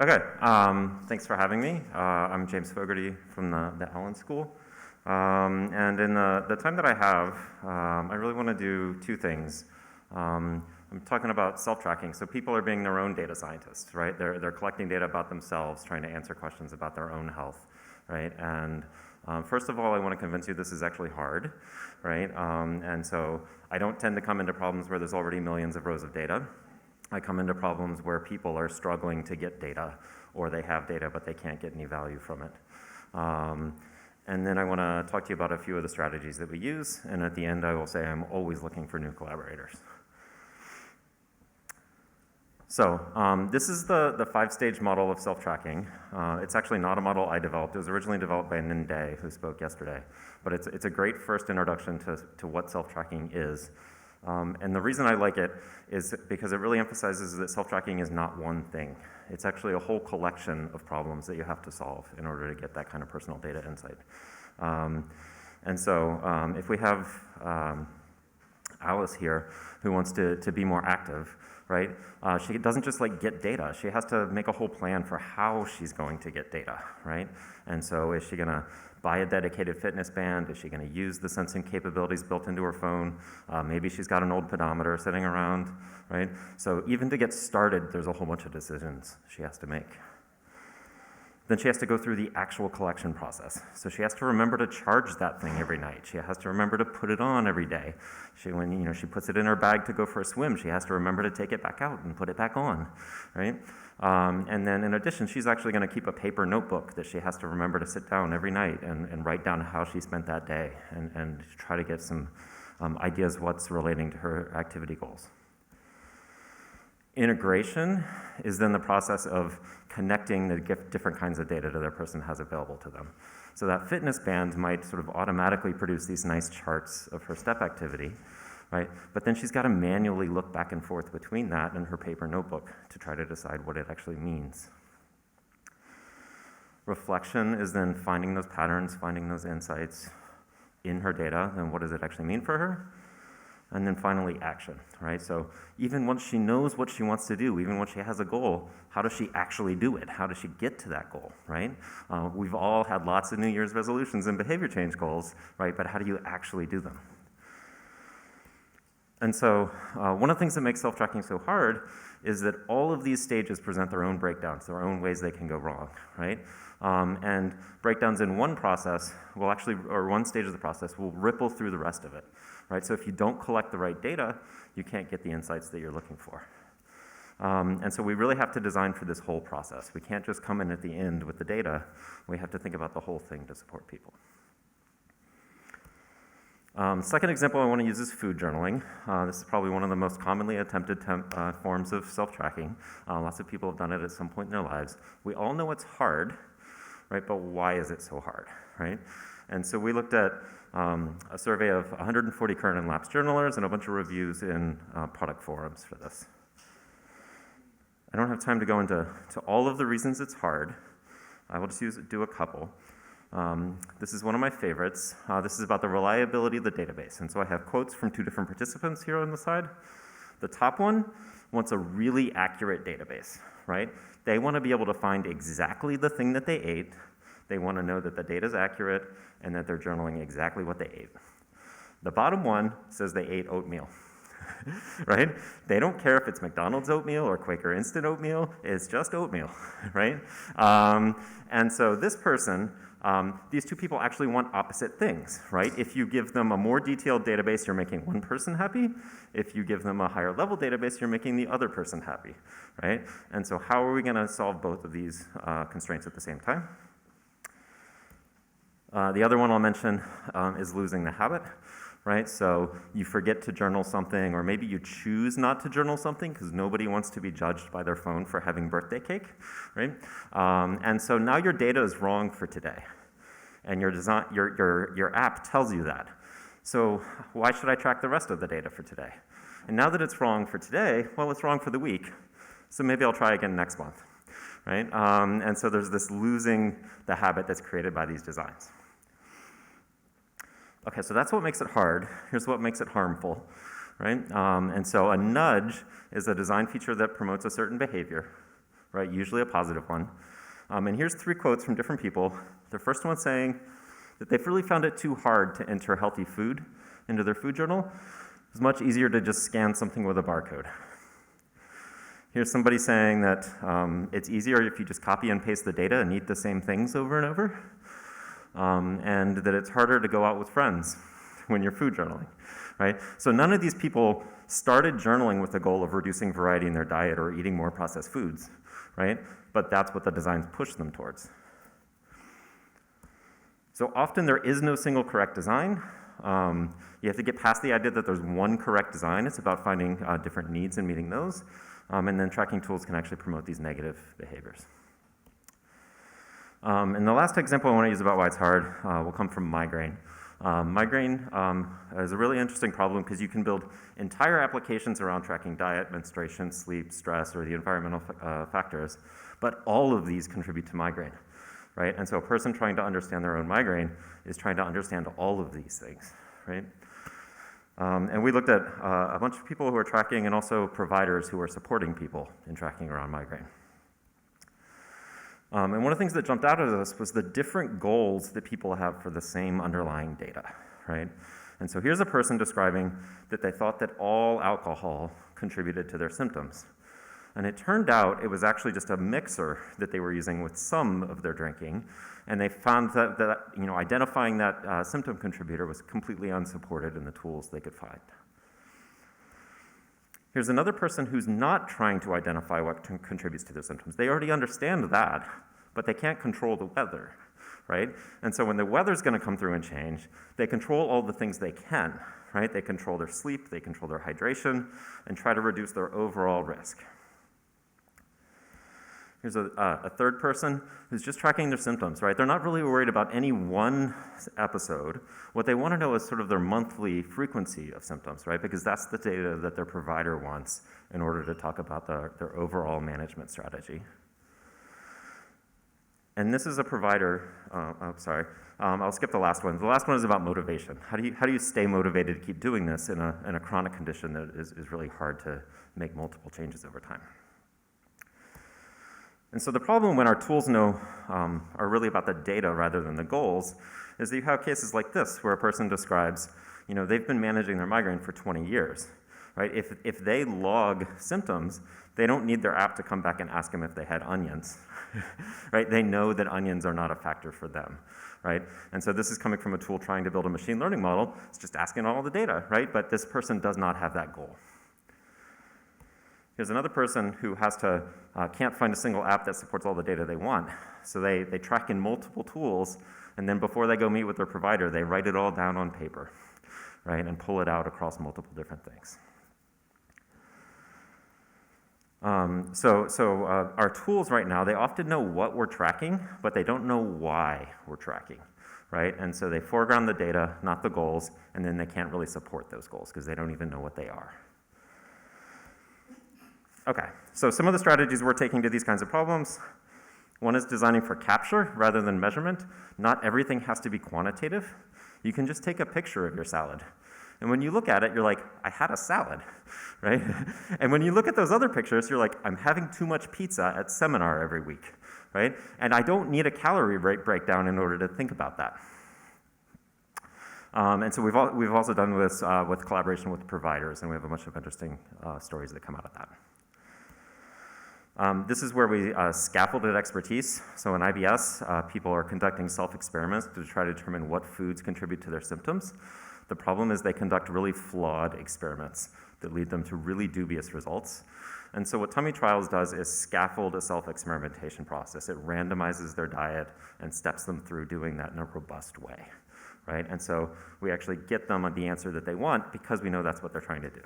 Okay, thanks for having me. I'm James Fogarty from the Allen School. And in the time that I have, I really want to do two things. I'm talking about self-tracking. So people are being their own data scientists, right? They're collecting data about themselves, trying to answer questions about their own health, right? And first of all, I want to convince you this is actually hard, right? And so I don't tend to come into problems where there's already millions of rows of data. I come into problems where people are struggling to get data, or they have data but they can't get any value from it. And then I want to talk to you about a few of the strategies that we use, and at the end I will say I'm always looking for new collaborators. So this is the five-stage model of self-tracking. It's actually not a model I developed. It was originally developed by Ninh Dae, who spoke yesterday. But it's a great first introduction to what self-tracking is. And the reason I like it is because it really emphasizes that self-tracking is not one thing. It's actually a whole collection of problems that you have to solve in order to get that kind of personal data insight. And so if we have Alice here who wants to be more active, right? She doesn't just like get data. She has to make a whole plan for how she's going to get data, right? And so is she going to buy a dedicated fitness band? Is she going to use the sensing capabilities built into her phone? Maybe she's got an old pedometer sitting around, right? So even to get started, there's a whole bunch of decisions she has to make. Then she has to go through the actual collection process. So she has to remember to charge that thing every night. She has to remember to put it on every day. When she puts it in her bag to go for a swim, she has to remember to take it back out and put it back on, right? And then in addition, she's actually going to keep a paper notebook that she has to remember to sit down every night and write down how she spent that day and try to get some ideas what's relating to her activity goals. Integration is then the process of connecting the different kinds of data that their person has available to them. So that fitness band might sort of automatically produce these nice charts of her step activity, right? But then she's got to manually look back and forth between that and her paper notebook to try to decide what it actually means. Reflection is then finding those patterns, finding those insights in her data, and what does it actually mean for her? And then finally, action, right? So even once she knows what she wants to do, even when she has a goal, how does she actually do it? How does she get to that goal, right? We've all had lots of New Year's resolutions and behavior change goals, right? But how do you actually do them? And so one of the things that makes self-tracking so hard is that all of these stages present their own breakdowns, their own ways they can go wrong, right? And breakdowns in one process will actually, or one stage of the process will ripple through the rest of it, right? So if you don't collect the right data, you can't get the insights that you're looking for. And so we really have to design for this whole process. We can't just come in at the end with the data. We have to think about the whole thing to support people. Second example I want to use is food journaling. This is probably one of the most commonly attempted forms of self-tracking. Lots of people have done it at some point in their lives. We all know it's hard, right? But why is it so hard, right? And so we looked at a survey of 140 current and lapsed journalers and a bunch of reviews in product forums for this. I don't have time to go into all of the reasons it's hard. I will just do a couple. This is one of my favorites. This is about the reliability of the database. And so I have quotes from two different participants here on the side. The top one wants a really accurate database, right? They want to be able to find exactly the thing that they ate. They want to know that the data is accurate and that they're journaling exactly what they ate. The bottom one says they ate oatmeal, right? They don't care if it's McDonald's oatmeal or Quaker Instant oatmeal. It's just oatmeal, right? And so this person, these two people actually want opposite things, right? If you give them a more detailed database, you're making one person happy. If you give them a higher level database, you're making the other person happy, right? And so how are we going to solve both of these constraints at the same time? The other one I'll mention is losing the habit, right? So you forget to journal something, or maybe you choose not to journal something because nobody wants to be judged by their phone for having birthday cake, right? And so now your data is wrong for today, and your app tells you that. So why should I track the rest of the data for today? And now that it's wrong for today, well, it's wrong for the week, so maybe I'll try again next month, right? And so there's this losing the habit that's created by these designs. Okay, so that's what makes it hard. Here's what makes it harmful, right? And so a nudge is a design feature that promotes a certain behavior, right? Usually a positive one. And here's 3 quotes from different people. The first one saying that they've really found it too hard to enter healthy food into their food journal. It's much easier to just scan something with a barcode. Here's somebody saying that it's easier if you just copy and paste the data and eat the same things over and over, and that it's harder to go out with friends when you're food journaling, right? So none of these people started journaling with the goal of reducing variety in their diet or eating more processed foods, right? But that's what the designs push them towards. So often there is no single correct design. You have to get past the idea that there's one correct design. It's about finding different needs and meeting those. And then tracking tools can actually promote these negative behaviors. And the last example I want to use about why it's hard will come from migraine. Migraine is a really interesting problem because you can build entire applications around tracking diet, menstruation, sleep, stress, or the environmental factors, but all of these contribute to migraine, right? And so a person trying to understand their own migraine is trying to understand all of these things, right? And we looked at a bunch of people who are tracking and also providers who are supporting people in tracking around migraine. And one of the things that jumped out at us was the different goals that people have for the same underlying data, right? And so here's a person describing that they thought that all alcohol contributed to their symptoms. And it turned out it was actually just a mixer that they were using with some of their drinking, and they found that identifying that symptom contributor was completely unsupported in the tools they could find. Here's another person who's not trying to identify what contributes to their symptoms. They already understand that, but they can't control the weather, right? And so when the weather's going to come through and change, they control all the things they can, right? They control their sleep, they control their hydration, and try to reduce their overall risk. Here's a third person who's just tracking their symptoms, right? They're not really worried about any one episode. What they want to know is sort of their monthly frequency of symptoms, right? Because that's the data that their provider wants in order to talk about their overall management strategy. And this is a provider, I'll skip the last one. The last one is about motivation. How do you stay motivated to keep doing this in a chronic condition that is really hard to make multiple changes over time? And so the problem when our tools are really about the data rather than the goals is that you have cases like this where a person describes, they've been managing their migraine for 20 years, right? If they log symptoms, they don't need their app to come back and ask them if they had onions, right? They know that onions are not a factor for them, right? And so this is coming from a tool trying to build a machine learning model. It's just asking all the data, right? But this person does not have that goal. Here's another person who can't find a single app that supports all the data they want. So they track in multiple tools, and then before they go meet with their provider, they write it all down on paper, right, and pull it out across multiple different things. Our tools right now, they often know what we're tracking, but they don't know why we're tracking, right? And so they foreground the data, not the goals, and then they can't really support those goals because they don't even know what they are. Okay, so some of the strategies we're taking to these kinds of problems. One is designing for capture rather than measurement. Not everything has to be quantitative. You can just take a picture of your salad. And when you look at it, you're like, I had a salad, right? And when you look at those other pictures, you're like, I'm having too much pizza at seminar every week, right? And I don't need a calorie breakdown in order to think about that. And so we've also done this with collaboration with providers, and we have a bunch of interesting stories that come out of that. This is where we scaffolded expertise. So in IBS, people are conducting self-experiments to try to determine what foods contribute to their symptoms. The problem is they conduct really flawed experiments that lead them to really dubious results. And so what Tummy Trials does is scaffold a self-experimentation process. It randomizes their diet and steps them through doing that in a robust way, right? And so we actually get them the answer that they want because we know that's what they're trying to do.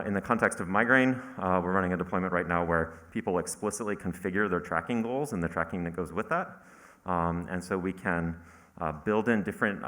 In the context of migraine, we're running a deployment right now where people explicitly configure their tracking goals and the tracking that goes with that. And so we can build in different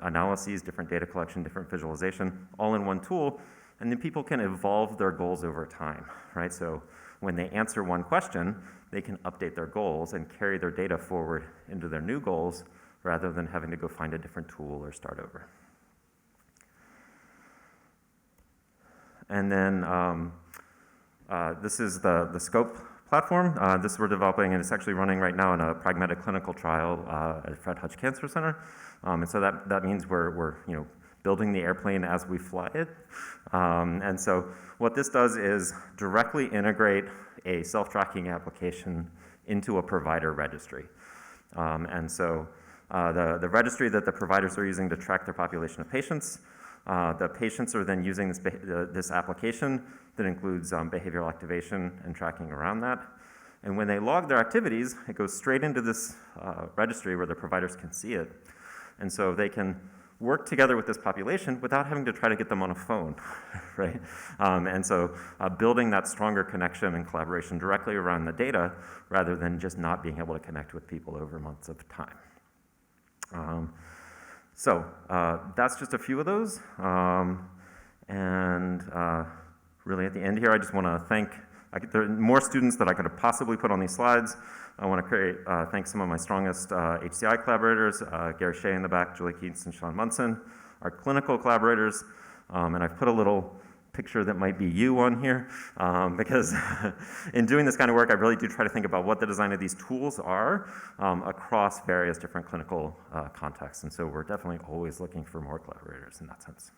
analyses, different data collection, different visualization, all in one tool, and then people can evolve their goals over time, right? So when they answer one question, they can update their goals and carry their data forward into their new goals rather than having to go find a different tool or start over. And then This is the scope platform. This we're developing, and it's actually running right now in a pragmatic clinical trial at Fred Hutch Cancer Center. And so that means we're building the airplane as we fly it. And so what this does is directly integrate a self-tracking application into a provider registry. And so the registry that the providers are using to track their population of patients, the patients are then using this application that includes behavioral activation and tracking around that. And when they log their activities, it goes straight into this registry where the providers can see it. And so they can work together with this population without having to try to get them on a phone, right? And so building that stronger connection and collaboration directly around the data rather than just not being able to connect with people over months of time. So that's just a few of those. Really at the end here, I just want to thank, there are more students that I could have possibly put on these slides. I want to thank some of my strongest HCI collaborators, Gary Shea in the back, Julie Keats and Sean Munson, our clinical collaborators, and I've put a little picture that might be you on here, because in doing this kind of work, I really do try to think about what the design of these tools are across various different clinical contexts, and so we're definitely always looking for more collaborators in that sense.